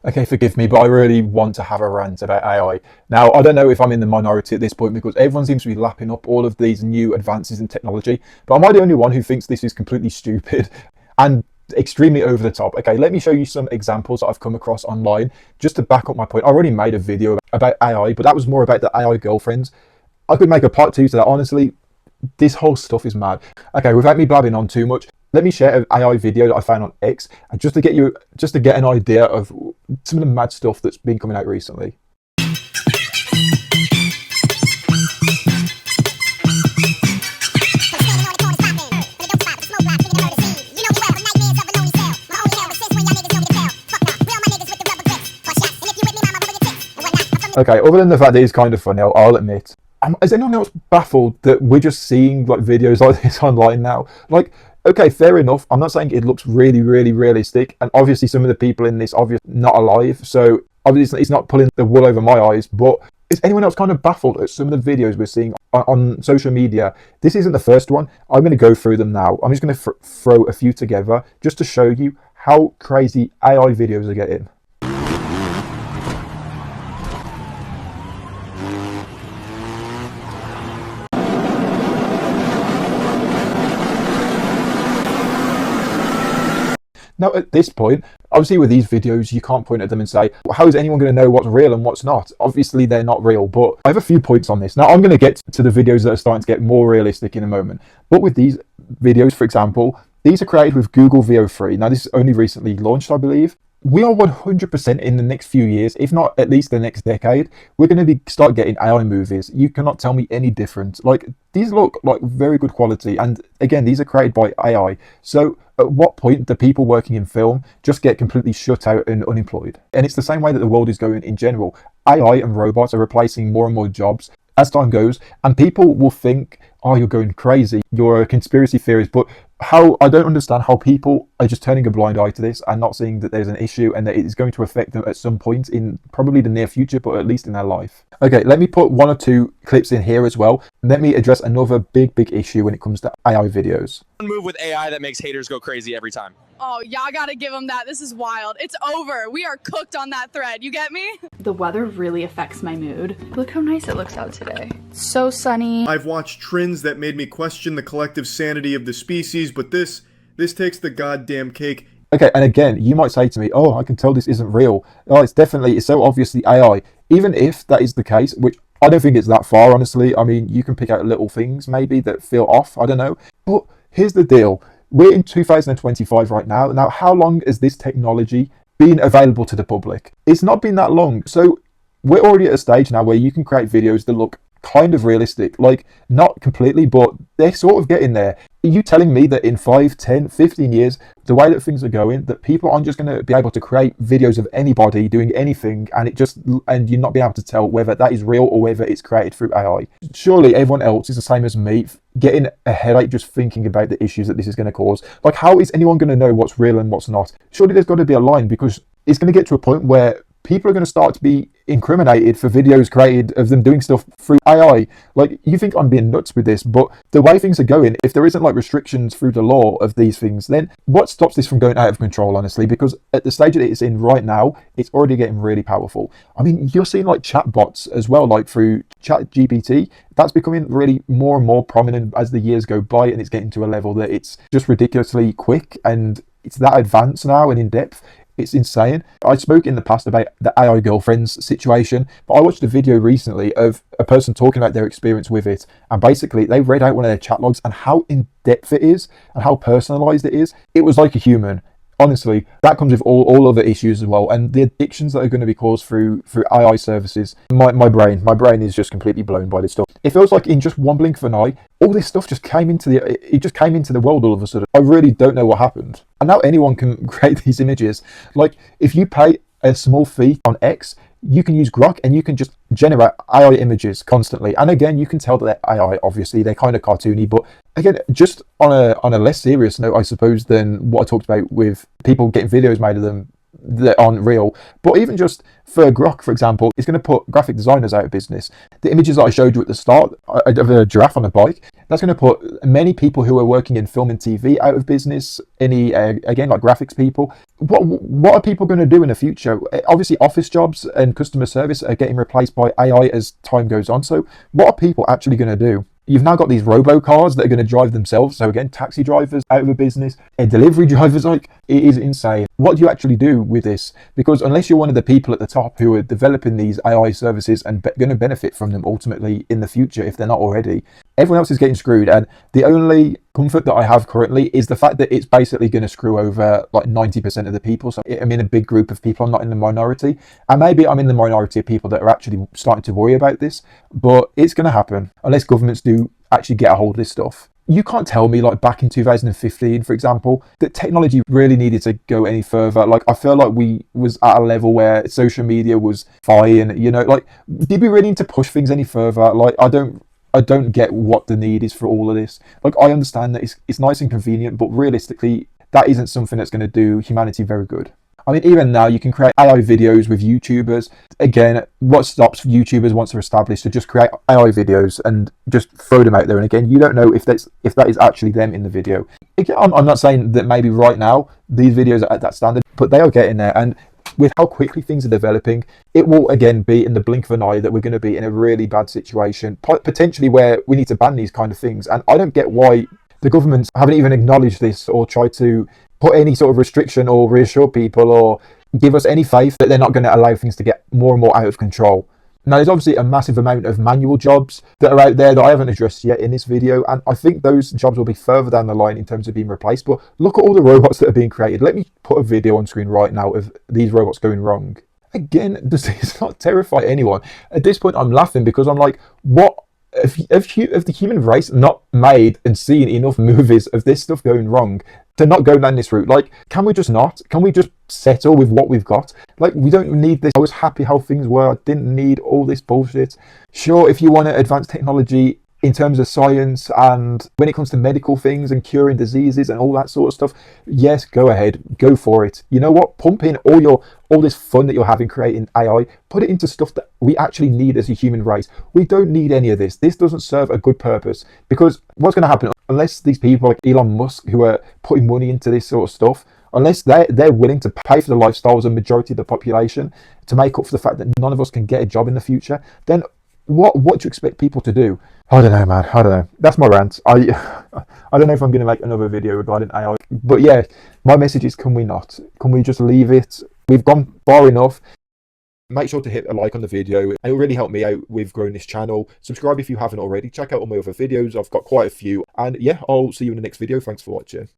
Okay, forgive me, but I really want to have a rant about AI. Now, I don't know if I'm in the minority at this point because everyone seems to be lapping up all of these new advances in technology, but am I the only one who thinks this is completely stupid and extremely over the top? Okay, let me show you some examples that I've come across online just to back up my point. I already made a video about AI, but that was more about the AI girlfriends. I could make a part two to that. Honestly, this whole stuff is mad. Okay, without me blabbing on too much, let me share an AI video that I found on X, and just to get an idea of some of the mad stuff that's been coming out recently. Okay, other than the fact that it's kind of funny, I'll admit. Is anyone else baffled that we're just seeing like videos like this online now? Like, okay, fair enough. I'm not saying it looks really, really realistic, and obviously some of the people in this obviously not alive, so obviously it's not pulling the wool over my eyes. But is anyone else kind of baffled at some of the videos we're seeing on social media? This isn't the first one. I'm going to go through them now. I'm just going to throw a few together just to show you how crazy AI videos are getting. Now, at this point, obviously with these videos, you can't point at them and say, well, how is anyone going to know what's real and what's not? Obviously, they're not real, but I have a few points on this. Now, I'm going to get to the videos that are starting to get more realistic in a moment. But with these videos, for example, these are created with Google Veo 3. Now, this is only recently launched, I believe. We are 100% in the next few years, if not at least the next decade, we're going to start getting AI movies. You cannot tell me any different. Like, these look like very good quality. And again, these are created by AI. So at what point do people working in film just get completely shut out and unemployed? And it's the same way that the world is going in general. AI and robots are replacing more and more jobs as time goes, and people will think, oh, you're going crazy, you're a conspiracy theorist. But I don't understand how people are just turning a blind eye to this and not seeing that there's an issue and that it is going to affect them at some point in probably the near future, but at least in their life. Okay, let me put one or two clips in here as well. Let me address another big issue when it comes to AI videos. One move with AI that makes haters go crazy every time. Oh, y'all gotta give them that. This is wild. It's over. We are cooked on that thread. You get me? The weather really affects my mood. Look how nice it looks out today. So sunny. I've watched trends that made me question the collective sanity of the species, but this takes the goddamn cake. Okay, and again, you might say to me, oh, I can tell this isn't real. Oh, it's so obviously AI. Even if that is the case, which I don't think it's that far, honestly. I mean, you can pick out little things maybe that feel off, I don't know. But here's the deal. We're in 2025 right now. Now, how long has this technology been available to the public? It's not been that long. So we're already at a stage now where you can create videos that look kind of realistic, like not completely, but they're sort of getting there. Are you telling me that in 5, 10, 15 years, the way that things are going, that people aren't just going to be able to create videos of anybody doing anything and you're not being able to tell whether that is real or whether it's created through AI? Surely everyone else is the same as me, getting a headache just thinking about the issues that this is going to cause. Like, how is anyone going to know what's real and what's not? Surely there's got to be a line, because it's going to get to a point where people are going to start to be incriminated for videos created of them doing stuff through AI. Like, you think I'm being nuts with this, but the way things are going, if there isn't like restrictions through the law of these things, then what stops this from going out of control, honestly? Because at the stage that it's in right now, it's already getting really powerful. I mean, you're seeing like chatbots as well, like through ChatGPT. That's becoming really more and more prominent as the years go by, and it's getting to a level that it's just ridiculously quick and it's that advanced now and in depth. It's insane. I spoke in the past about the AI girlfriends situation, but I watched a video recently of a person talking about their experience with it, and basically they read out one of their chat logs and how in depth it is and how personalized it is. It was like a human. Honestly, that comes with all other issues as well, and the addictions that are going to be caused through AI services. My brain is just completely blown by this stuff. It feels like in just one blink of an eye, all this stuff just came into the world all of a sudden. I really don't know what happened. And now anyone can create these images. Like, if you pay a small fee on X, you can use Grok and you can just generate AI images constantly. And again, you can tell that they're AI, obviously, they're kind of cartoony, but again, just on a less serious note, I suppose, than what I talked about with people getting videos made of them that aren't real. But even just for Grok, for example, it's going to put graphic designers out of business. The images that I showed you at the start of a giraffe on a bike, that's going to put many people who are working in film and TV out of business. Any again, like graphics people. What are people going to do in the future? Obviously, office jobs and customer service are getting replaced by AI as time goes on. So what are people actually going to do? You've now got these robocars that are going to drive themselves. So again, taxi drivers out of a business, and delivery drivers, like, it is insane. What do you actually do with this? Because unless you're one of the people at the top who are developing these AI services and going to benefit from them ultimately in the future, if they're not already, everyone else is getting screwed. And the only comfort that I have currently is the fact that it's basically going to screw over like 90% of the people. So I'm in a big group of people. I'm not in the minority. And maybe I'm in the minority of people that are actually starting to worry about this. But it's going to happen unless governments do actually get a hold of this stuff. You can't tell me, like back in 2015, for example, that technology really needed to go any further. Like, I feel like we was at a level where social media was fine, you know, like, did we really need to push things any further? Like, I don't get what the need is for all of this. Like, I understand that it's nice and convenient, but realistically, that isn't something that's going to do humanity very good. I mean, even now you can create AI videos with YouTubers. Again, what stops YouTubers once they're established to just create AI videos and just throw them out there? And again, you don't know if that is actually them in the video. Again, I'm not saying that maybe right now these videos are at that standard, but they are getting there. And with how quickly things are developing, it will again be in the blink of an eye that we're going to be in a really bad situation, potentially where we need to ban these kind of things. And I don't get why the governments haven't even acknowledged this or tried to put any sort of restriction or reassure people or give us any faith that they're not going to allow things to get more and more out of control. Now, there's obviously a massive amount of manual jobs that are out there that I haven't addressed yet in this video, and I think those jobs will be further down the line in terms of being replaced. But look at all the robots that are being created. Let me put a video on screen right now of these robots going wrong. Again, does this not terrify anyone? At this point, I'm laughing because I'm like, what? If the human race not made and seen enough movies of this stuff going wrong to not go down this route? Like, can we just not? Can we just settle with what we've got? Like, we don't need this. I was happy how things were. I didn't need all this bullshit. Sure, if you want to advance technology in terms of science and when it comes to medical things and curing diseases and all that sort of stuff, yes, go ahead, go for it. You know what? Pump in all this fun that you're having creating AI, put it into stuff that we actually need as a human race. We don't need any of this. This doesn't serve a good purpose, because what's going to happen unless these people like Elon Musk, who are putting money into this sort of stuff, unless they're willing to pay for the lifestyles of the majority of the population to make up for the fact that none of us can get a job in the future, then what do you expect people to do? I don't know, man. I don't know. That's my rant. I don't know if I'm going to make another video regarding AI. But yeah, my message is, can we not? Can we just leave it? We've gone far enough. Make sure to hit a like on the video. It will really help me out with growing this channel. Subscribe if you haven't already. Check out all my other videos. I've got quite a few. And yeah, I'll see you in the next video. Thanks for watching.